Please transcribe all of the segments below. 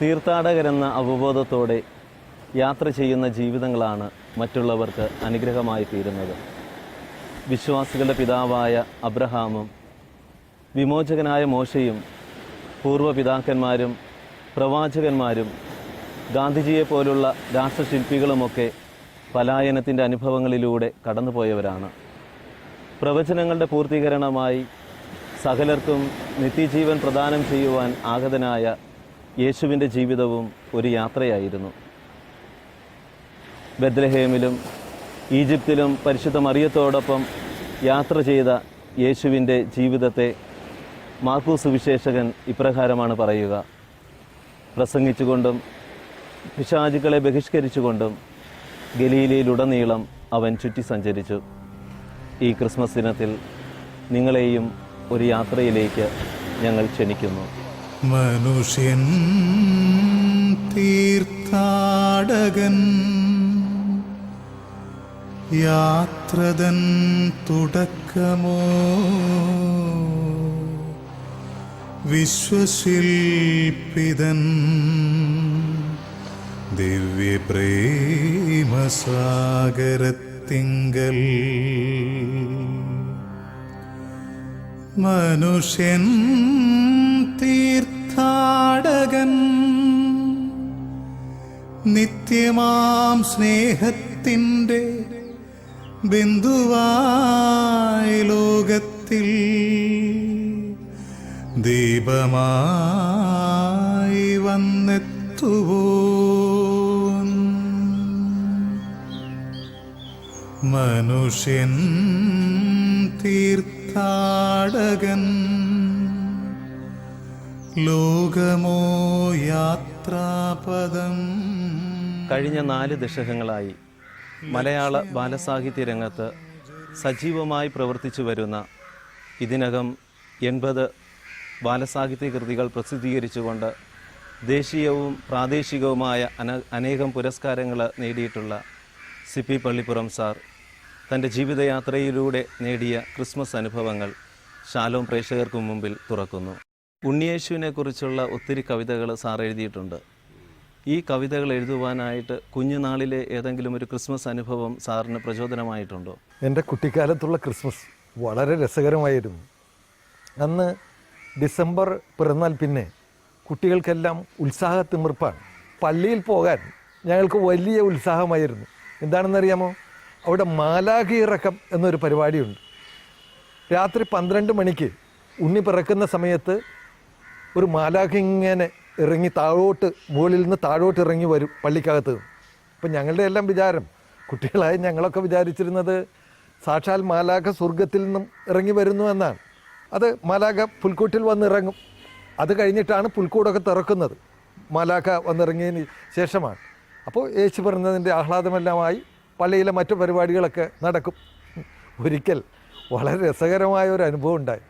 തീർത്ഥാടകരെന്ന അവബോധത്തോടെ യാത്ര ചെയ്യുന്ന ജീവിതങ്ങളാണ് മറ്റുള്ളവർക്ക് അനുഗ്രഹമായി തീരുന്നത്. വിശ്വാസികളുടെ പിതാവായ അബ്രഹാമും വിമോചകനായ മോശയും പൂർവ്വപിതാക്കന്മാരും പ്രവാചകന്മാരും ഗാന്ധിജിയെപ്പോലുള്ള രാഷ്ട്രശില്പികളുമൊക്കെ പലായനത്തിൻ്റെ അനുഭവങ്ങളിലൂടെ കടന്നുപോയവരാണ്. പ്രവചനങ്ങളുടെ പൂർത്തീകരണമായി സകലർക്കും നിത്യജീവൻ പ്രദാനം ചെയ്യുവാൻ ആഗതനായ യേശുവിൻ്റെ ജീവിതവും ഒരു യാത്രയായിരുന്നു. ബെത്ലഹേമിലും ഈജിപ്തിലും പരിശുദ്ധ മറിയത്തോടൊപ്പം യാത്ര ചെയ്ത യേശുവിൻ്റെ ജീവിതത്തെ മാർക്കോസ് സുവിശേഷകൻ ഇപ്രകാരമാണ് പറയുക: പ്രസംഗിച്ചുകൊണ്ടും പിശാചുക്കളെ ബഹിഷ്കരിച്ചുകൊണ്ടും ഗലീലയിലുടനീളം അവൻ ചുറ്റി സഞ്ചരിച്ചു. ഈ ക്രിസ്മസ് ദിനത്തിൽ നിങ്ങളെയും ഒരു യാത്രയിലേക്ക് ഞങ്ങൾ ക്ഷണിക്കുന്നു. മനുഷ്യൻ തീർത്ഥാടകൻ യാത്രതൻ തുടക്കമോ വിശ്വശില്പിതൻ ദിവ്യപ്രേമസാഗരത്തിങ്കൽ മനുഷ്യൻ തീർത്ഥാടകൻ നിത്യമാം സ്നേഹത്തിൻ്റെ ബിന്ദുവായി ലോകത്തിൽ ദീപമായി വന്നെത്തുവോൻ മനുഷ്യൻ തീർത്ഥാടകൻ ലോകമോ യാത്രാപദം. കഴിഞ്ഞ 4 ദശകങ്ങളായി മലയാള ബാലസാഹിത്യ രംഗത്ത് സജീവമായി പ്രവർത്തിച്ചു വരുന്ന, ഇതിനകം 80 ബാലസാഹിത്യ കൃതികൾ പ്രസിദ്ധീകരിച്ചുകൊണ്ട് ദേശീയവും പ്രാദേശികവുമായ അനേകം പുരസ്കാരങ്ങൾ നേടിയിട്ടുള്ള സിപ്പി പള്ളിപ്പുറം സാർ തൻ്റെ ജീവിതയാത്രയിലൂടെ നേടിയ ക്രിസ്മസ് അനുഭവങ്ങൾ ശാലോം പ്രേക്ഷകർക്ക് മുമ്പിൽ തുറക്കുന്നു. ഉണ്ണിയേശുവിനെക്കുറിച്ചുള്ള ഒത്തിരി കവിതകൾ സാർ എഴുതിയിട്ടുണ്ട്. ഈ കവിതകൾ എഴുതുവാനായിട്ട് കുഞ്ഞുനാളിലെ ഏതെങ്കിലും ഒരു ക്രിസ്മസ് അനുഭവം സാറിന് പ്രചോദനമായിട്ടുണ്ടോ? എൻ്റെ കുട്ടിക്കാലത്തുള്ള ക്രിസ്മസ് വളരെ രസകരമായിരുന്നു. അന്ന് ഡിസംബർ പിറന്നാൽ പിന്നെ കുട്ടികൾക്കെല്ലാം ഉത്സാഹത്തിമിർപ്പാണ്. പള്ളിയിൽ പോകാൻ ഞങ്ങൾക്ക് വലിയ ഉത്സാഹമായിരുന്നു. എന്താണെന്നറിയാമോ? അവിടെ മാലാഖി ഇറക്കം എന്നൊരു പരിപാടിയുണ്ട്. രാത്രി 12 മണിക്ക് ഉണ്ണി പിറക്കുന്ന സമയത്ത് ഒരു മാലാഖി ഇങ്ങനെ ഇറങ്ങി മുകളിൽ നിന്ന് താഴോട്ട് ഇറങ്ങി വരും പള്ളിക്കകത്ത്. അപ്പം ഞങ്ങളുടെ എല്ലാം വിചാരം, കുട്ടികളായി ഞങ്ങളൊക്കെ വിചാരിച്ചിരുന്നത് സാക്ഷാൽ മാലാഖ സ്വർഗത്തിൽ നിന്നും ഇറങ്ങി വരുന്നു എന്നാണ്. അത് മാലാഖ പുൽക്കൂട്ടിൽ വന്നിറങ്ങും. അത് കഴിഞ്ഞിട്ടാണ് പുൽക്കൂടൊക്കെ തുറക്കുന്നത്. മാലാഖ വന്നിറങ്ങിയതിന് ശേഷമാണ്. അപ്പോൾ യേശു പറഞ്ഞതിൻ്റെ ആഹ്ലാദമെല്ലാമായി പള്ളിയിലെ മറ്റു പരിപാടികളൊക്കെ നടക്കും. ഒരിക്കൽ വളരെ രസകരമായ ഒരു അനുഭവം ഉണ്ടായി.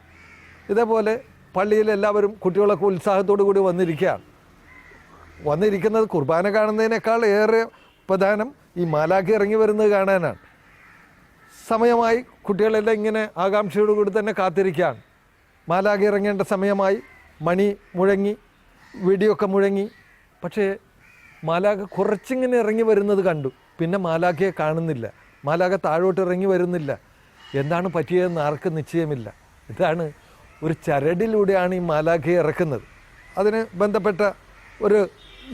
ഇതേപോലെ പള്ളിയിൽ എല്ലാവരും കുട്ടികളൊക്കെ ഉത്സാഹത്തോടു കൂടി വന്നിരിക്കുന്നത് കുർബാന കാണുന്നതിനേക്കാൾ ഏറെ പ്രധാനം ഈ മാലാഖി ഇറങ്ങി വരുന്നത് കാണാനാണ്. സമയമായി കുട്ടികളെല്ലാം ഇങ്ങനെ ആകാംക്ഷയോടുകൂടി തന്നെ കാത്തിരിക്കുകയാണ്. മാലാഖി ഇറങ്ങേണ്ട സമയമായി. മണി മുഴങ്ങി, വെടിയൊക്കെ മുഴങ്ങി. പക്ഷേ മാലാഖ കുറച്ചിങ്ങനെ ഇറങ്ങി വരുന്നത് കണ്ടു. പിന്നെ മാലാഖയെ കാണുന്നില്ല. മാലാഖ താഴോട്ട് ഇറങ്ങി വരുന്നില്ല. എന്താണ് പറ്റിയതെന്ന് ആർക്കും നിശ്ചയമില്ല. ഇതാണ് ഒരു ചരടിലൂടെയാണ് ഈ മാലാഖയെ ഇറക്കുന്നത്. അതിന് ബന്ധപ്പെട്ട ഒരു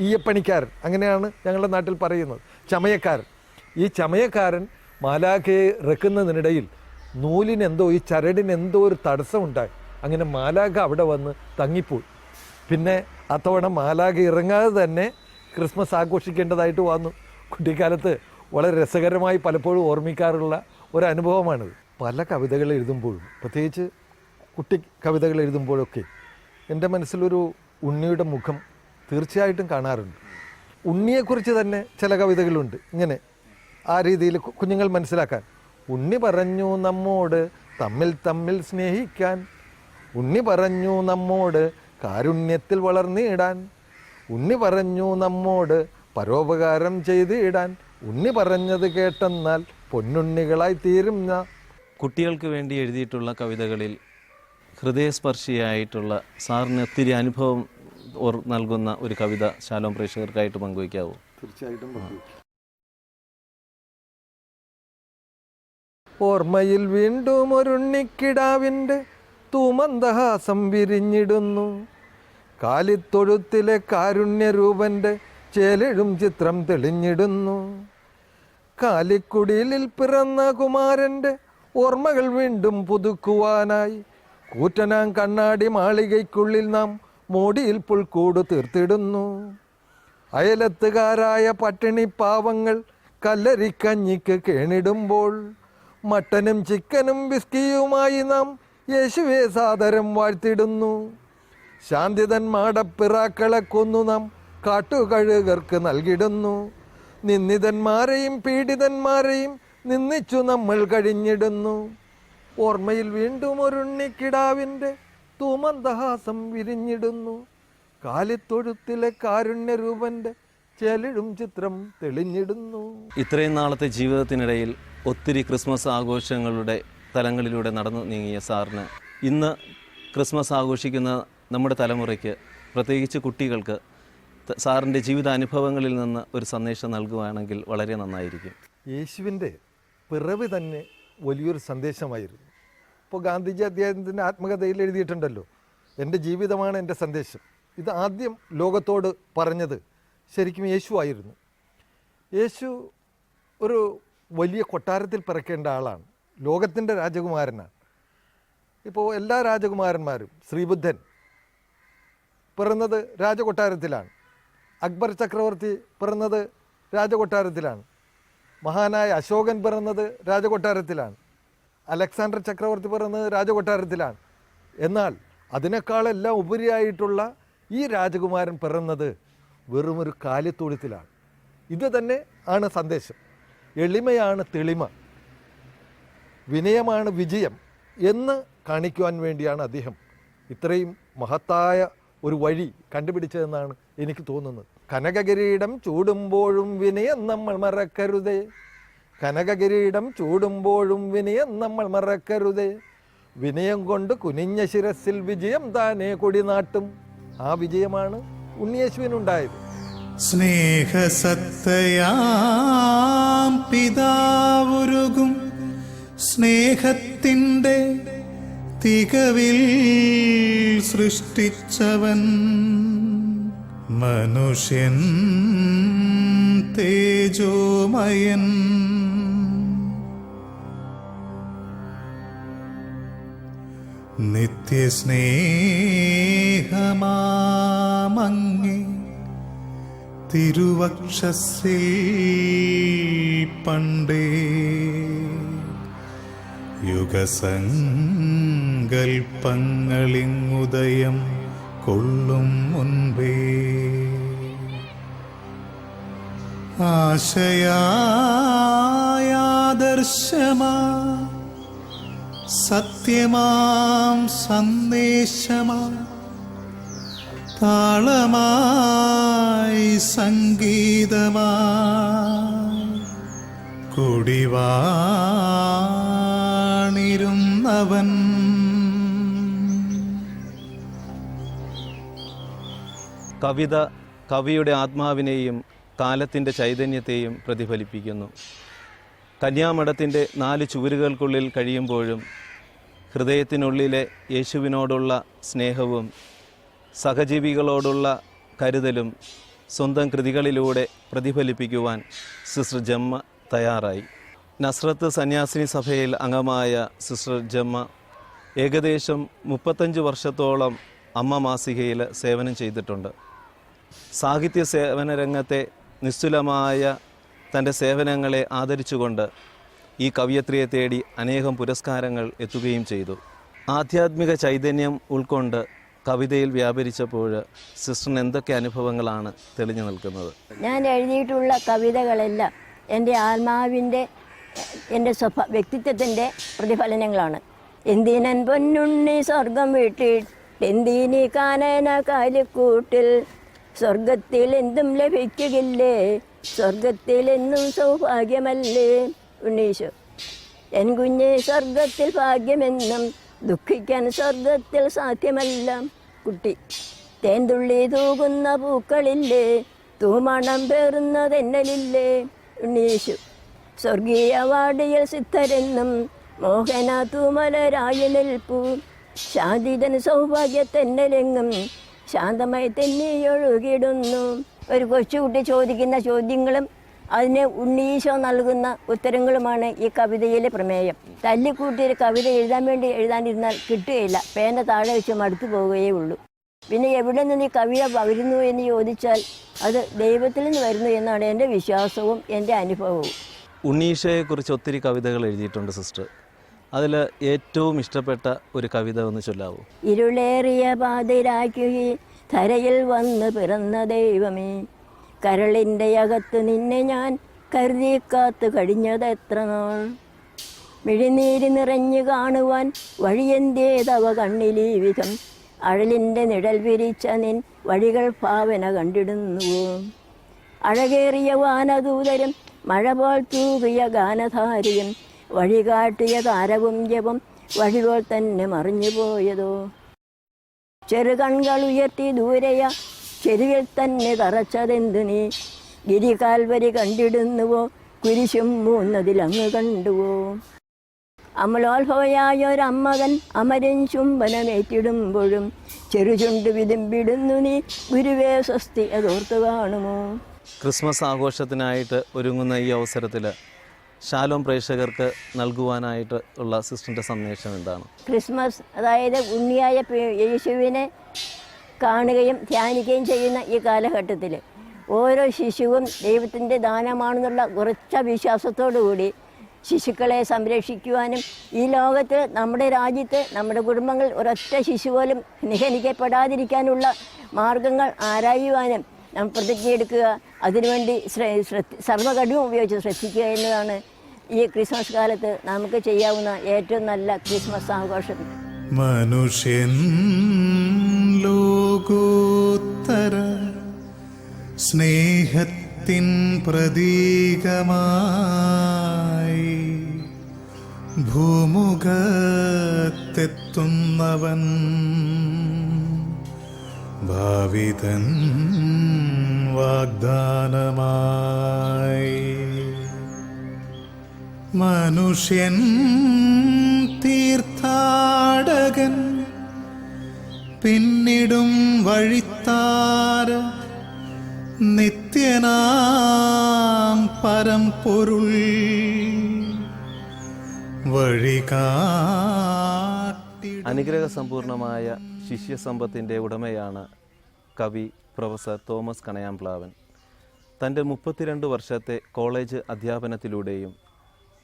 ഈയപ്പണിക്കാരൻ, അങ്ങനെയാണ് ഞങ്ങളുടെ നാട്ടിൽ പറയുന്നത്, ചമയക്കാരൻ. ഈ ചമയക്കാരൻ മാലാഖയെ ഇറക്കുന്നതിനിടയിൽ ഈ ചരടിനെന്തോ ഒരു തടസ്സമുണ്ടായി. അങ്ങനെ മാലാഖ അവിടെ വന്ന് തങ്ങിപ്പോയി. പിന്നെ അത്തവണ മാലാഖ ഇറങ്ങാതെ തന്നെ ക്രിസ്മസ് ആഘോഷിക്കേണ്ടതായിട്ട് വന്നു. കുട്ടിക്കാലത്ത് വളരെ രസകരമായി പലപ്പോഴും ഓർമ്മിക്കാറുള്ള ഒരനുഭവമാണിത്. പല കവിതകൾ എഴുതുമ്പോഴും, പ്രത്യേകിച്ച് കുട്ടി കവിതകൾ എഴുതുമ്പോഴൊക്കെ എൻ്റെ മനസ്സിലൊരു ഉണ്ണിയുടെ മുഖം തീർച്ചയായിട്ടും കാണാറുണ്ട്. ഉണ്ണിയെക്കുറിച്ച് തന്നെ ചില കവിതകളുണ്ട്. ഇങ്ങനെ ആ രീതിയിൽ കുഞ്ഞുങ്ങൾ മനസ്സിലാക്കാൻ. ഉണ്ണി പറഞ്ഞു നമ്മോട് തമ്മിൽ തമ്മിൽ സ്നേഹിക്കാൻ, ഉണ്ണി പറഞ്ഞു നമ്മോട് കാരുണ്യത്തിൽ വളർന്നിടാൻ, ഉണ്ണി പറഞ്ഞു നമ്മോട് പരോപകാരം ചെയ്തിടാൻ, ഉണ്ണി പറഞ്ഞത് കേട്ടെന്നാൽ പൊന്നുണ്ണികളായി തീരും. കുട്ടികൾക്ക് വേണ്ടി എഴുതിയിട്ടുള്ള കവിതകളിൽ ഹൃദയസ്പർശിയായിട്ടുള്ള, സാറിന് ഒത്തിരി അനുഭവം നൽകുന്ന ഒരു കവിത ശാലോം പ്രേക്ഷകർക്കായിട്ട് പങ്കുവയ്ക്കാവോ? തീർച്ചയായിട്ടും. ഓർമ്മയിൽ വീണ്ടും ഒരുണ്ണിക്കിടാവിൻ്റെ തൂമന്ദഹാസം വിരിഞ്ഞിടുന്നു. കാലിത്തൊഴുത്തിലെ കാരുണ്യരൂപൻ്റെ ചേലെഴും ചിത്രം തെളിഞ്ഞിടുന്നു. കാലിക്കുടിലിൽ പിറന്ന കുമാരൻ്റെ ഓർമ്മകൾ വീണ്ടും പുതുക്കുവാനായി കൂറ്റനാം കണ്ണാടി മാളികയ്ക്കുള്ളിൽ നാം മോടിയിൽ പുൽക്കൂട് തീർത്തിടുന്നു. അയലത്തുകാരായ പട്ടിണി പാവങ്ങൾ കല്ലരിക്കഞ്ഞിക്ക് കേണിടുമ്പോൾ മട്ടനും ചിക്കനും വിസ്കിയുമായി നാം യേശുവെ സാദരം വാഴ്ത്തിടുന്നു. ശാന്തിതൻ മാടപ്പിറാക്കളെ കൊന്നു നാം കാട്ടുകഴുകർക്ക് നൽകിടുന്നു. നിന്ദിതന്മാരെയും പീഡിതന്മാരെയും നിന്ദിച്ചു നമ്മൾ കഴിഞ്ഞിടുന്നു. ഓർമ്മയിൽ വീണ്ടും ഒരുണ്ണിക്കിടാവിൻ്റെ തൂമന്ദഹാസം വിരിഞ്ഞിടുന്നു. കാലിത്തൊഴുത്തിലെ കാരുണ്യരൂപൻ്റെ ചേലിഴും ചിത്രം തെളിഞ്ഞിടുന്നു. ഇത്രയും നാളത്തെ ജീവിതത്തിനിടയിൽ ഒത്തിരി ക്രിസ്മസ് ആഘോഷങ്ങളുടെ തലങ്ങളിലൂടെ നടന്നു നീങ്ങിയ സാറിന് ഇന്ന് ക്രിസ്മസ് ആഘോഷിക്കുന്ന നമ്മുടെ തലമുറയ്ക്ക്, പ്രത്യേകിച്ച് കുട്ടികൾക്ക്, സാറിൻ്റെ ജീവിതാനുഭവങ്ങളിൽ നിന്ന് ഒരു സന്ദേശം നൽകുകയാണെങ്കിൽ വളരെ നന്നായിരിക്കും. യേശുവിൻ്റെ പിറവി തന്നെ വലിയൊരു സന്ദേശമായിരുന്നു. ഇപ്പോൾ ഗാന്ധിജി അദ്ദേഹത്തിൻ്റെ ആത്മകഥയിൽ എഴുതിയിട്ടുണ്ടല്ലോ, എൻ്റെ ജീവിതമാണ് എൻ്റെ സന്ദേശം. ഇത് ആദ്യം ലോകത്തോട് പറഞ്ഞത് ശരിക്കും യേശു ആയിരുന്നു. യേശു ഒരു വലിയ കൊട്ടാരത്തിൽ പിറക്കേണ്ട ആളാണ്. ലോകത്തിൻ്റെ രാജകുമാരനാണ്. ഇപ്പോൾ എല്ലാ രാജകുമാരന്മാരും, ശ്രീബുദ്ധൻ പിറന്നത് രാജകൊട്ടാരത്തിലാണ്. അക്ബർ ചക്രവർത്തി പിറന്നത് രാജകൊട്ടാരത്തിലാണ്. മഹാനായ അശോകൻ പിറന്നത് രാജകൊട്ടാരത്തിലാണ്. അലക്സാണ്ടർ ചക്രവർത്തി പിറന്നത് രാജകൊട്ടാരത്തിലാണ്. എന്നാൽ അതിനേക്കാളെല്ലാം ഉപരിയായിട്ടുള്ള ഈ രാജകുമാരൻ പിറന്നത് വെറുമൊരു കാലിത്തൊഴുത്തിലാണ്. ഇത് തന്നെ ആണ് സന്ദേശം. എളിമയാണ് തെളിമ, വിനയമാണ് വിജയം എന്ന് കാണിക്കുവാൻ വേണ്ടിയാണ് അദ്ദേഹം ഇത്രയും മഹത്തായ ഒരു വഴി കണ്ടുപിടിച്ചതെന്നാണ് എനിക്ക് തോന്നുന്നത്. കനകകിരീടം ചൂടുമ്പോഴും വിനയം നമ്മൾ മറക്കരുതേ, കനകകിരീടം ചൂടുമ്പോഴും വിനയം നമ്മൾ മറക്കരുതേ, വിനയം കൊണ്ട് കുനിഞ്ഞ ശിരസിൽ വിജയം താനേ കൊടിനാട്ടും. ആ വിജയമാണ് ഉണ്ണിയേശുവിനുണ്ടായത്. സ്നേഹസത്തയാം പിതാവുരുകും സ്നേഹത്തിൻ്റെ തികവിൽ സൃഷ്ടിച്ചവൻ മനുഷ്യൻ തേജോമയൻ. നിത്യസ്നേഹമാമങ്ങേ തിരുവക്ഷസിൽ പണ്ടേ യുഗസങ്കൽപ്പങ്ങളിങ്ങുദയം കൊള്ളും മുൻപേ ആശയാദർശമാ സത്യമാം സന്ദേശമാ താളമായി സംഗീതമായി കുടിവാണിരുന്നവൻ. കവിത കവിയുടെ ആത്മാവിനെയും കാലത്തിൻ്റെ ചൈതന്യത്തെയും പ്രതിഫലിപ്പിക്കുന്നു. കന്യാമഠത്തിൻ്റെ 4 ചുവരുകൾക്കുള്ളിൽ കഴിയുമ്പോഴും ഹൃദയത്തിനുള്ളിലെ യേശുവിനോടുള്ള സ്നേഹവും സഹജീവികളോടുള്ള കരുതലും സ്വന്തം കൃതികളിലൂടെ പ്രതിഫലിപ്പിക്കുവാൻ സിസ്റ്റർ ജമ്മ തയ്യാറായി. നസ്രത്ത് സന്യാസിനി സഭയിൽ അംഗമായ സിസ്റ്റർ ജമ്മ ഏകദേശം 35 വർഷത്തോളം അമ്മ മാസികയിൽ സേവനം ചെയ്തിട്ടുണ്ട്. സാഹിത്യ സേവന രംഗത്തെ നിസ്തുലമായ തൻ്റെ സേവനങ്ങളെ ആദരിച്ചുകൊണ്ട് ഈ കവയത്രിയെ തേടി അനേകം പുരസ്കാരങ്ങൾ എത്തുകയും ചെയ്തു. ആധ്യാത്മിക ചൈതന്യം ഉൾക്കൊണ്ട് കവിതയിൽ വ്യാപരിച്ചപ്പോൾ സിസ്റ്ററിന് എന്തൊക്കെ അനുഭവങ്ങളാണ് തെളിഞ്ഞു നിൽക്കുന്നത്? ഞാൻ എഴുതിയിട്ടുള്ള കവിതകളെല്ലാം എൻ്റെ ആത്മാവിൻ്റെ, എൻ്റെ വ്യക്തിത്വത്തിൻ്റെ പ്രതിഫലനങ്ങളാണ്. എന്തിനൻ പൊന്നുണ്ണി സ്വർഗം വീട്ടിട്ടെന്തിനി കാനന കാലിക്കൂട്ടിൽ, സ്വർഗത്തിൽ എന്തും ലഭിക്കുകയില്ലേ, സ്വർഗത്തിൽ എന്നും സൗഭാഗ്യമല്ലേ. ഉണ്ണീശോ, എൻ കുഞ്ഞെ സ്വർഗത്തിൽ ഭാഗ്യമെന്നും ദുഃഖിക്കാൻ സ്വർഗത്തിൽ സാധ്യമല്ല. കുട്ടി തേൻതുള്ളി തൂകുന്ന പൂക്കളില്ലേ, തൂമണം പേറുന്ന തെന്നലില്ലേ. ഉണ്ണീശു സ്വർഗീയ വാടിയിൽ സിദ്ധരെന്നും മോഹന തൂമലരായി നിൽപ്പൂ. ശാന്തിതൻ സൗഭാഗ്യത്തെന്നലെങ്ങും ശാന്തമായി തെന്നിയൊഴുകിടുന്നു. ഒരു കൊച്ചുകുട്ടി ചോദിക്കുന്ന ചോദ്യങ്ങളും അതിന് ഉണ്ണീശോ നൽകുന്ന ഉത്തരങ്ങളുമാണ് ഈ കവിതയിലെ പ്രമേയം. തല്ലിക്കൂട്ടിയൊരു കവിത എഴുതാൻ വേണ്ടി എഴുതാനിരുന്നാൽ കിട്ടുകയില്ല, പേന താഴെ വെച്ച് മടുത്തു പോവുകയേ ഉള്ളൂ. പിന്നെ എവിടെ നിന്ന് ഈ കവിത വരുന്നു എന്ന് ചോദിച്ചാൽ അത് ദൈവത്തിൽ നിന്ന് വരുന്നു എന്നാണ് എൻ്റെ വിശ്വാസവും എൻ്റെ അനുഭവവും. ഉണ്ണീശയെക്കുറിച്ച് ഒത്തിരി കവിതകൾ എഴുതിയിട്ടുണ്ട് സിസ്റ്റർ. അതിൽ ഏറ്റവും ഇഷ്ടപ്പെട്ട ഒരു കവിത ഒന്ന് ചൊല്ലാവൂ? ഇരുളേറിയ പാതിരാക്കി ധരയിൽ വന്ന് പിറന്ന ദൈവമേ, കരളിൻ്റെ അകത്ത് നിന്നെ ഞാൻ കരുതി കാത്ത് കഴിഞ്ഞത് എത്ര നാൾ. മിഴിനീര് നിറഞ്ഞു കാണുവാൻ വഴിയെന്തേതവ കണ്ണിലീ വിധം, അഴലിൻ്റെ നിഴൽ വിരിച്ച നിൻ വഴികൾ ഭാവന കണ്ടിടുന്നുവോ. അഴകേറിയ വാനദൂതരും മഴ പോൽ തൂകിയ ഗാനധാരിയും വഴികാട്ടിയ താരവും ജപം വഴിപോൽ തന്നെ മറിഞ്ഞു പോയതോ. ചെറുകൺകൾ ഉയർത്തി ദൂരെയ ചെരുവിൽ തന്നെ തറച്ചതെന്തു നീ, ഗിരികാൽവരി കണ്ടിടുന്നുവോ കുരിശും മൂന്നതിലങ്ങ് കണ്ടുവോ. അമലോത്ഭവയായൊരമ്മകൻ അമരൻ ചുംബനമേറ്റിടുമ്പോഴും ചെറുചുണ്ട് വിതുമ്പിടുന്നു നീ, ഗുരുവേ സ്വസ്തി അതോർത്തു കാണുമോ. ക്രിസ്മസ് ആഘോഷത്തിനായിട്ട് ഒരുങ്ങുന്ന ഈ അവസരത്തിൽ ശാലോം പ്രേക്ഷകർക്ക് നൽകുവാനായിട്ട് ഉള്ള സിസ്റ്ററിൻ്റെ സന്ദേശം എന്താണ്? ക്രിസ്മസ് അതായത് ഉണ്ണിയായ യേശുവിനെ കാണുകയും ധ്യാനിക്കുകയും ചെയ്യുന്ന ഈ കാലഘട്ടത്തിൽ ഓരോ ശിശുവും ദൈവത്തിൻ്റെ ദാനമാണെന്നുള്ള ഉറച്ച വിശ്വാസത്തോടു കൂടി ശിശുക്കളെ സംരക്ഷിക്കുവാനും ഈ ലോകത്ത് നമ്മുടെ രാജ്യത്ത് നമ്മുടെ കുടുംബങ്ങൾ ഒരൊറ്റ ശിശു പോലും നിഹനിക്കപ്പെടാതിരിക്കാനുള്ള മാർഗങ്ങൾ ആരായുവാനും നാം പ്രതിജ്ഞയെടുക്കുക, അതിനുവേണ്ടി സർവ്വകഠിനം ഉപയോഗിച്ച് ശ്രദ്ധിക്കുക എന്നതാണ് ഈ ക്രിസ്മസ് കാലത്ത് നമുക്ക് ചെയ്യാവുന്ന ഏറ്റവും നല്ല ക്രിസ്മസ് ആഘോഷം. മനുഷ്യൻ ലോകോത്തര സ്നേഹത്തിൻ പ്രതീകമായി ഭൂമുഖത്തെത്തുന്നവൻ ഭാവിതൻ വാഗ്ദാനമായി. മനുഷ്യൻ തീർത്ഥാടകൻ പിന്നിടും വഴിത്താര നിത്യനാം പരംപൊരുൾ വഴികാട്ടി. അനുഗ്രഹസമ്പൂർണമായ ശിഷ്യസമ്പത്തിൻ്റെ ഉടമയാണ് കവി പ്രൊഫസർ തോമസ് കണയാംപ്ലാവൻ. തൻ്റെ 32 വർഷത്തെ കോളേജ് അധ്യാപനത്തിലൂടെയും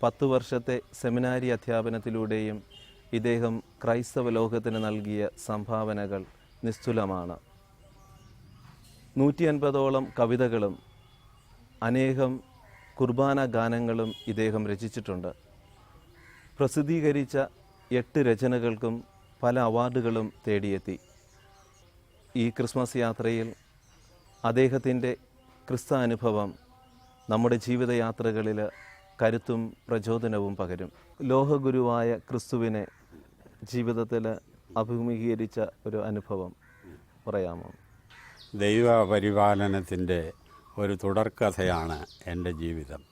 10 വർഷത്തെ സെമിനാരി അധ്യാപനത്തിലൂടെയും ഇദ്ദേഹം ക്രൈസ്തവ ലോകത്തിന് നൽകിയ സംഭാവനകൾ നിസ്തുലമാണ്. 150ഓളം കവിതകളും അനേകം കുർബാന ഗാനങ്ങളും ഇദ്ദേഹം രചിച്ചിട്ടുണ്ട്. പ്രസിദ്ധീകരിച്ച 8 രചനകൾക്കും പല അവാർഡുകളും തേടിയെത്തി. ഈ ക്രിസ്മസ് യാത്രയിൽ അദ്ദേഹത്തിൻ്റെ ക്രിസ്താനുഭവം നമ്മുടെ ജീവിതയാത്രകളിൽ കരുത്തും പ്രചോദനവും പകരും. ലോകഗുരുവായ ക്രിസ്തുവിനെ ജീവിതത്തിൽ അഭിമുഖീകരിച്ച ഒരു അനുഭവം പറയാമോ? ദൈവപരിപാലനത്തിൻ്റെ ഒരു തുടർക്കഥയാണ് എൻ്റെ ജീവിതം.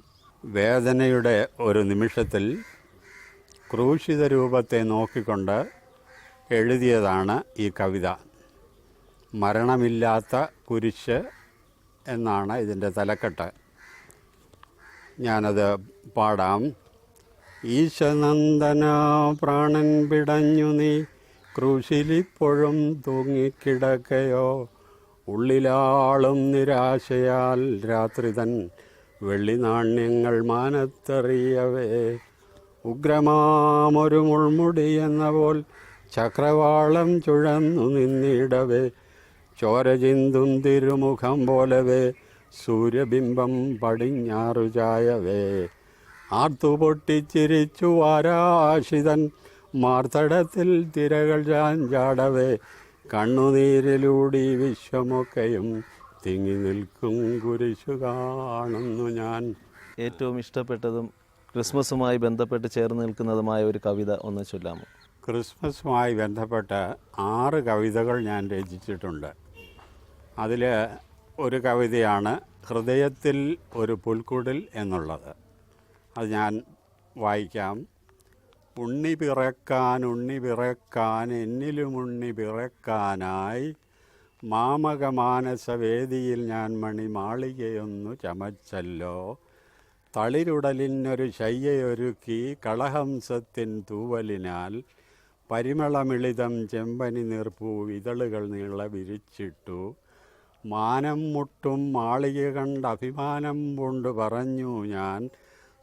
വേദനയുടെ ഒരു നിമിഷത്തിൽ ക്രൂശിത രൂപത്തെ നോക്കിക്കൊണ്ട് എഴുതിയതാണ് ഈ കവിത. മരണമില്ലാത്ത കുരിശ് എന്നാണ് ഇതിൻ്റെ തലക്കെട്ട്. ഞാനത് പാടാം. ഈശനന്ദന പ്രാണൻ പിടഞ്ഞു നീ ക്രൂശിലിപ്പോഴും തൂങ്ങിക്കിടക്കയോ, ഉള്ളിലാളും നിരാശയാൽ രാത്രിതൻ വെള്ളി നാണ്യങ്ങൾ മാനത്തെറിയവേ, ഉഗ്രമാമൊരു മുൾമുടി എന്ന പോൽ ചക്രവാളം ചുഴന്നു നിന്നിടവേ, ചോര ചിന്തും തിരുമുഖം പോലവേ സൂര്യബിംബം പടിഞ്ഞാറു ചായവേ, ആർത്തുപൊട്ടിച്ചിരിച്ചു വാരാശിതൻ മാർത്തടത്തിൽ തിരകൾ ചാഞ്ചാടവേ, കണ്ണുനീരിലൂടി വിശ്വമൊക്കെയും തിങ്ങി നിൽക്കും കുരിശു കാണുന്നു ഞാൻ. ഏറ്റവും ഇഷ്ടപ്പെട്ടതും ക്രിസ്മസുമായി ബന്ധപ്പെട്ട് ചേർന്ന് നിൽക്കുന്നതുമായ ഒരു കവിത ഒന്ന് ചൊല്ലാമോ? ക്രിസ്മസുമായി ബന്ധപ്പെട്ട് 6 കവിതകൾ ഞാൻ രചിച്ചിട്ടുണ്ട്. അതിൽ ഒരു കവിതയാണ് ഹൃദയത്തിൽ ഒരു പുൽക്കുടിൽ എന്നുള്ളത്. അത് ഞാൻ വായിക്കാം. ഉണ്ണി പിറക്കാൻ എന്നിലും ഉണ്ണി പിറക്കാനായി മാമകമാനസവേദിയിൽ ഞാൻ മണിമാളികയൊന്നു ചമച്ചല്ലോ. തളിരുടലിനൊരു ശയ്യയൊരുക്കി കളഹംസത്തിൻ തൂവലിനാൽ പരിമളമിളിതം ചെമ്പനി നീർപ്പൂ ഇതളുകൾ നീള വിരിച്ചിട്ടു. മാനം മുട്ടും മാളിക കണ്ട് അഭിമാനം കൊണ്ട് പറഞ്ഞു ഞാൻ,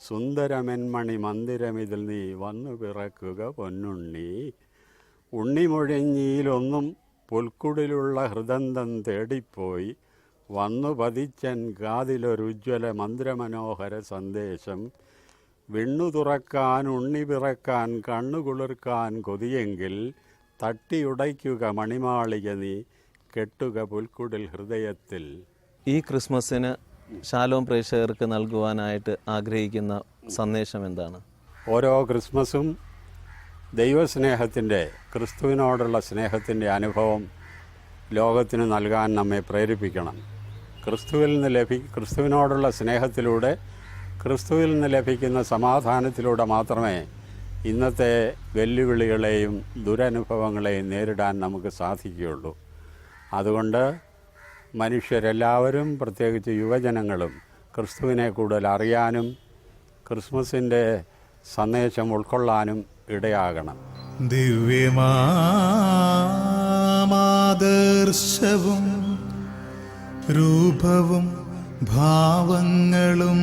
സുന്ദരമെന്മണി മന്ദിരമിതിൽ നീ വന്നു പിറക്കുക പൊന്നുണ്ണി. ഉണ്ണിമൊഴിഞ്ഞിയിലൊന്നും പുൽക്കുടിലുള്ള ഹൃദന്തം തേടിപ്പോയി വന്നു പതിച്ചൻ കാതിലൊരുജ്വല മന്ത്രമനോഹര സന്ദേശം. വിണ്ണു തുറക്കാൻ ഉണ്ണി പിറക്കാൻ കണ്ണുകുളിർക്കാൻ കൊതിയെങ്കിൽ തട്ടിയുടയ്ക്കുക മണിമാളിക നീ കെട്ടുക പുൽക്കുടിൽ ഹൃദയത്തിൽ. ഈ ക്രിസ്മസിന് ശാലോം പ്രേക്ഷകർക്ക് നൽകുവാനായിട്ട് ആഗ്രഹിക്കുന്ന സന്ദേശം എന്താണ്? ഓരോ ക്രിസ്മസും ദൈവസ്നേഹത്തിൻ്റെ, ക്രിസ്തുവിനോടുള്ള സ്നേഹത്തിൻ്റെ അനുഭവം ലോകത്തിന് നൽകാൻ നമ്മെ പ്രേരിപ്പിക്കണം. ക്രിസ്തുവിനോടുള്ള സ്നേഹത്തിലൂടെ, ക്രിസ്തുവിൽ നിന്ന് ലഭിക്കുന്ന സമാധാനത്തിലൂടെ മാത്രമേ ഇന്നത്തെ വെല്ലുവിളികളെയും ദുരനുഭവങ്ങളെയും നേരിടാൻ നമുക്ക് സാധിക്കുകയുള്ളൂ. അതുകൊണ്ട് മനുഷ്യരെല്ലാവരും, പ്രത്യേകിച്ച് യുവജനങ്ങളും, ക്രിസ്തുവിനെ കൂടുതൽ അറിയാനും ക്രിസ്മസിൻ്റെ സന്ദേശം ഉൾക്കൊള്ളാനും ഇടയാകണം. ദിവ്യമാദർശവും രൂപവും ഭാവങ്ങളും